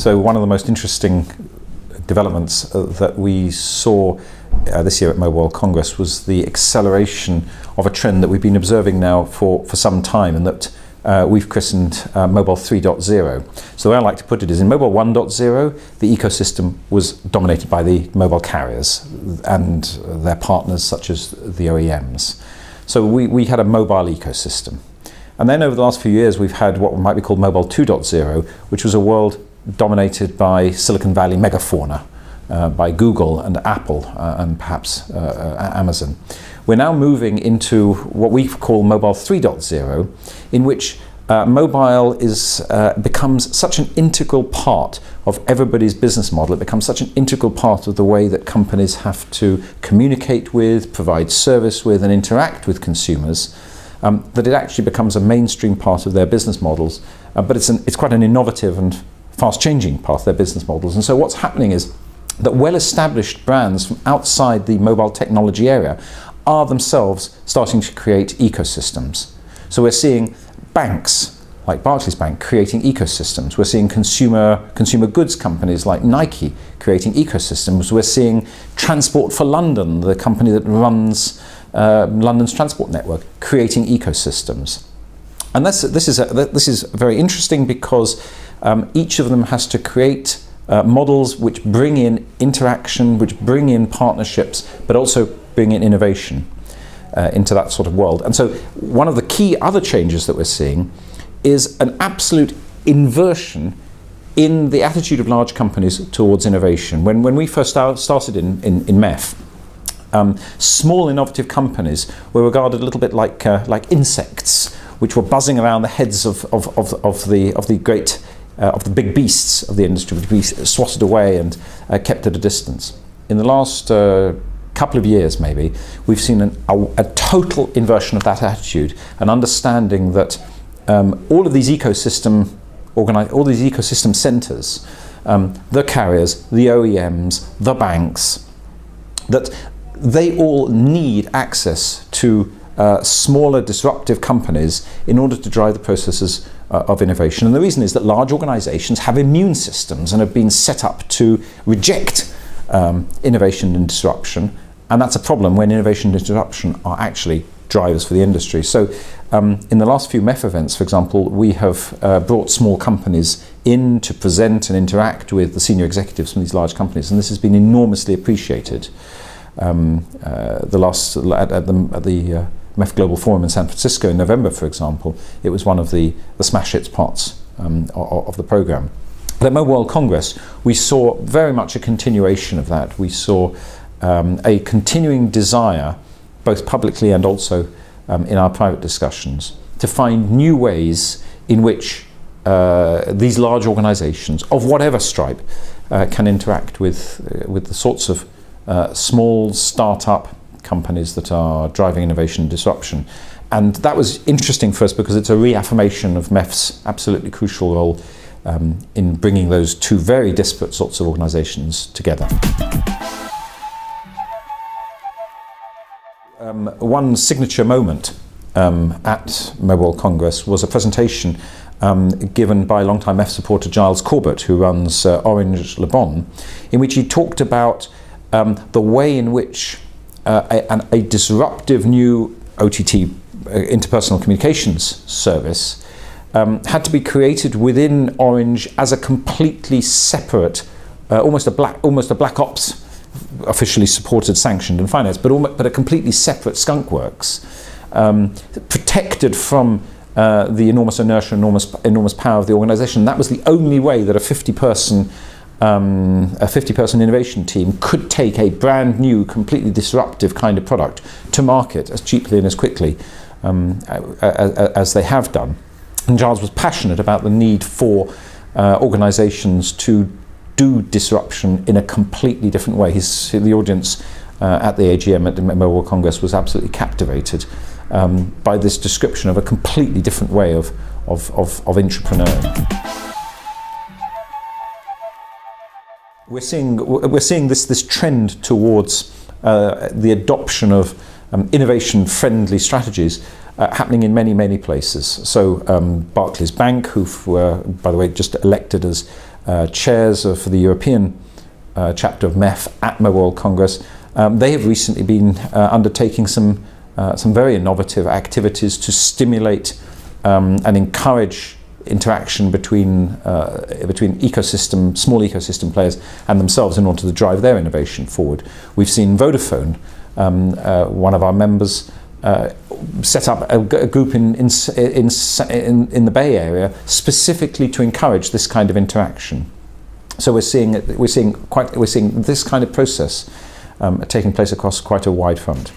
So one of the most interesting developments that we saw this year at Mobile World Congress was the acceleration of a trend that we've been observing now for some time, and that we've christened Mobile 3.0. So the way I like to put it is, in Mobile 1.0, the ecosystem was dominated by the mobile carriers and their partners such as the OEMs. So we had a mobile ecosystem. And then over the last few years, we've had what might be called Mobile 2.0, which was a world dominated by Silicon Valley megafauna, by Google and Apple and perhaps Amazon. We're now moving into what we call Mobile 3.0, in which mobile becomes such an integral part of everybody's business model. It becomes such an integral part of the way that companies have to communicate with, provide service with, and interact with consumers, that it actually becomes a mainstream part of their business models. But it's quite an innovative and fast-changing part of their business models. And so what's happening is that well-established brands from outside the mobile technology area are themselves starting to create ecosystems. So we're seeing banks like Barclays Bank creating ecosystems. We're seeing consumer goods companies like Nike creating ecosystems. We're seeing Transport for London, the company that runs London's transport network, creating ecosystems. And this is very interesting because each of them has to create models which bring in interaction, which bring in partnerships, but also bring in innovation into that sort of world. And so one of the key other changes that we're seeing is an absolute inversion in the attitude of large companies towards innovation. When we first started in MEF, small innovative companies were regarded a little bit like insects, which were buzzing around the heads of the big beasts of the industry, which we swatted away and kept at a distance. In the last couple of years, maybe, we've seen a total inversion of that attitude, an understanding that all of these ecosystem centers, the carriers, the OEMs, the banks, that they all need access to smaller disruptive companies in order to drive the processes of innovation. And the reason is that large organizations have immune systems and have been set up to reject innovation and disruption, and that's a problem when innovation and disruption are actually drivers for the industry. So in the last few MEF events, for example, we have brought small companies in to present and interact with the senior executives from these large companies, and this has been enormously appreciated. At the MEF Global Forum in San Francisco in November, for example, it was one of the smash hits parts of the program. At Mobile World Congress, we saw very much a continuation of that. We saw a continuing desire, both publicly and also in our private discussions, to find new ways in which these large organizations of whatever stripe can interact with the sorts of small startup companies that are driving innovation and disruption. And that was interesting for us because it's a reaffirmation of MEF's absolutely crucial role in bringing those two very disparate sorts of organizations together. One signature moment at Mobile World Congress was a presentation given by longtime MEF supporter Giles Corbett, who runs Orange Le Bon, in which he talked about the way in which a disruptive new OTT, interpersonal communications service, had to be created within Orange as a completely separate, almost a black ops, officially supported, sanctioned and financed, but a completely separate skunkworks, protected from the enormous inertia, enormous power of the organisation. That was the only way that a 50-person innovation team could take a brand new, completely disruptive kind of product to market as cheaply and as quickly as they have done. And Giles was passionate about the need for organisations to do disruption in a completely different way. The audience at the AGM at the Mobile World Congress was absolutely captivated by this description of a completely different way of entrepreneuring. We're seeing this trend towards the adoption of innovation-friendly strategies happening in many places. So Barclays Bank, who were, by the way, just elected as chairs for the European chapter of MEF at Mobile World Congress. They have recently been undertaking some very innovative activities to stimulate and encourage interaction between small ecosystem players and themselves in order to drive their innovation forward. We've seen Vodafone, one of our members, set up a group in the Bay Area specifically to encourage this kind of interaction. So we're seeing this kind of process taking place across quite a wide front.